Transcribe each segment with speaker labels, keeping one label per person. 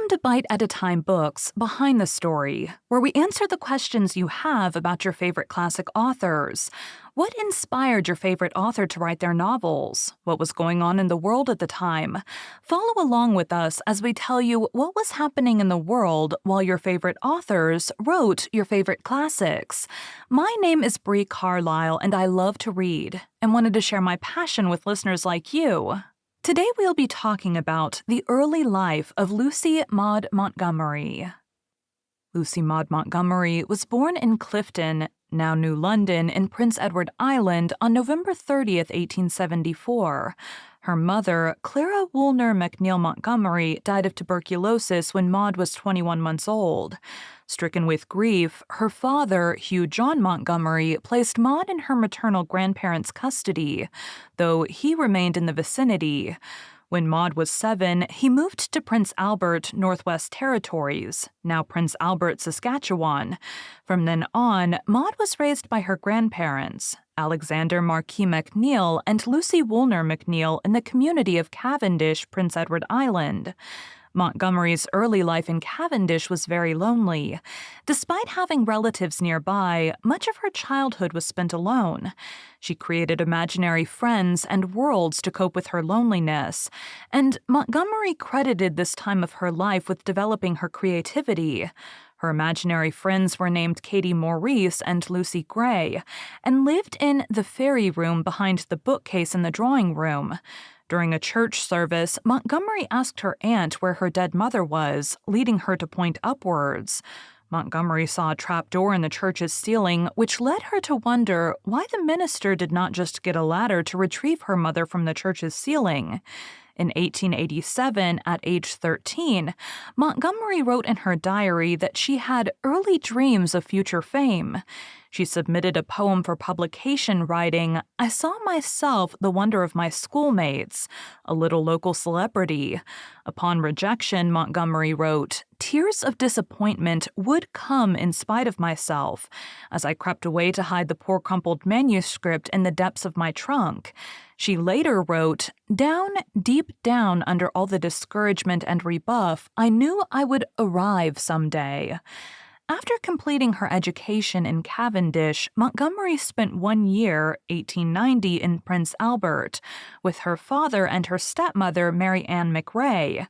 Speaker 1: Welcome to Bite at a Time Books Behind the Story, where we answer the questions you have about your favorite classic authors. What inspired your favorite author to write their novels? What was going on in the world at the time? Follow along with us as we tell you what was happening in the world while your favorite authors wrote your favorite classics. My name is Bree Carlile, and I love to read, and wanted to share my passion with listeners like you. Today we'll be talking about the early life of Lucy Maud Montgomery. Lucy Maud Montgomery was born in Clifton, now New London, in Prince Edward Island on November 30th, 1874. Her mother, Clara Woolner McNeill Montgomery, died of tuberculosis when Maud was 21 months old. Stricken with grief, her father, Hugh John Montgomery, placed Maud in her maternal grandparents' custody, though he remained in the vicinity. When Maud was 7, he moved to Prince Albert, Northwest Territories, now Prince Albert, Saskatchewan. From then on, Maud was raised by her grandparents, Alexander Marquis McNeill and Lucy Woolner McNeill, in the community of Cavendish, Prince Edward Island. Montgomery's early life in Cavendish was very lonely. Despite having relatives nearby, much of her childhood was spent alone. She created imaginary friends and worlds to cope with her loneliness, and Montgomery credited this time of her life with developing her creativity. Her imaginary friends were named Katie Maurice and Lucy Gray, and lived in the fairy room behind the bookcase in the drawing room. During a church service, Montgomery asked her aunt where her dead mother was, leading her to point upwards. Montgomery saw a trapdoor in the church's ceiling, which led her to wonder why the minister did not just get a ladder to retrieve her mother from the church's ceiling. In 1887, at age 13, Montgomery wrote in her diary that she had early dreams of future fame. She submitted a poem for publication writing, "I saw myself the wonder of my schoolmates, a little local celebrity." Upon rejection, Montgomery wrote, "Tears of disappointment would come in spite of myself, as I crept away to hide the poor crumpled manuscript in the depths of my trunk." She later wrote, "Down, deep down under all the discouragement and rebuff, I knew I would arrive someday." After completing her education in Cavendish, Montgomery spent 1 year, 1890, in Prince Albert, with her father and her stepmother, Mary Ann McRae.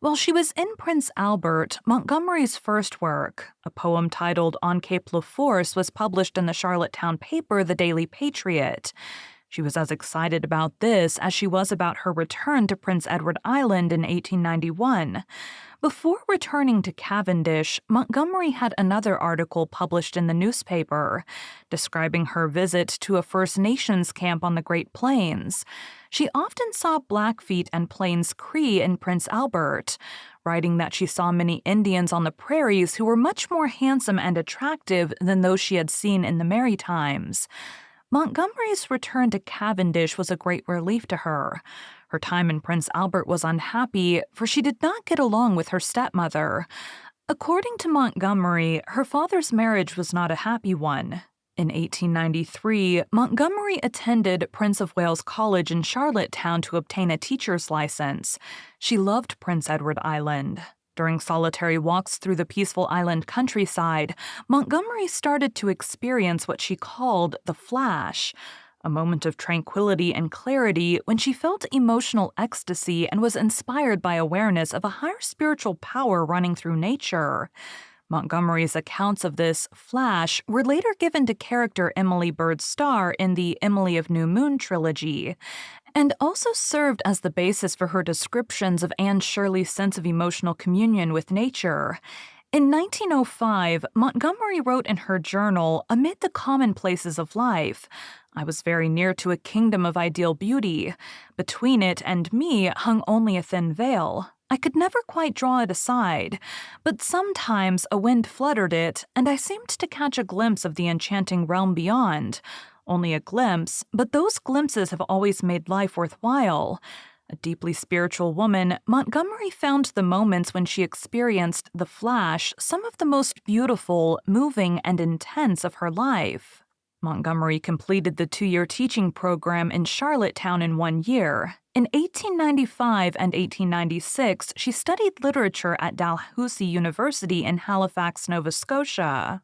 Speaker 1: While she was in Prince Albert, Montgomery's first work, a poem titled On Cape Leforce, was published in the Charlottetown paper, The Daily Patriot. She was as excited about this as she was about her return to Prince Edward Island in 1891. Before returning to Cavendish, Montgomery had another article published in the newspaper, describing her visit to a First Nations camp on the Great Plains. She often saw Blackfeet and Plains Cree in Prince Albert, writing that she saw many Indians on the prairies who were much more handsome and attractive than those she had seen in the Maritimes. Montgomery's return to Cavendish was a great relief to her. Her time in Prince Albert was unhappy, for she did not get along with her stepmother. According to Montgomery, her father's marriage was not a happy one. In 1893, Montgomery attended Prince of Wales College in Charlottetown to obtain a teacher's license. She loved Prince Edward Island. During solitary walks through the peaceful island countryside, Montgomery started to experience what she called the flash, a moment of tranquility and clarity when she felt emotional ecstasy and was inspired by awareness of a higher spiritual power running through nature. Montgomery's accounts of this flash were later given to character Emily Bird Starr in the Emily of New Moon trilogy, and also served as the basis for her descriptions of Anne Shirley's sense of emotional communion with nature. In 1905, Montgomery wrote in her journal, "Amid the commonplaces of life, I was very near to a kingdom of ideal beauty. Between it and me hung only a thin veil. I could never quite draw it aside, but sometimes a wind fluttered it, and I seemed to catch a glimpse of the enchanting realm beyond. Only a glimpse, but those glimpses have always made life worthwhile." A deeply spiritual woman, Montgomery found the moments when she experienced the flash some of the most beautiful, moving, and intense of her life. Montgomery completed the 2-year teaching program in Charlottetown in 1 year. In 1895 and 1896, she studied literature at Dalhousie University in Halifax, Nova Scotia.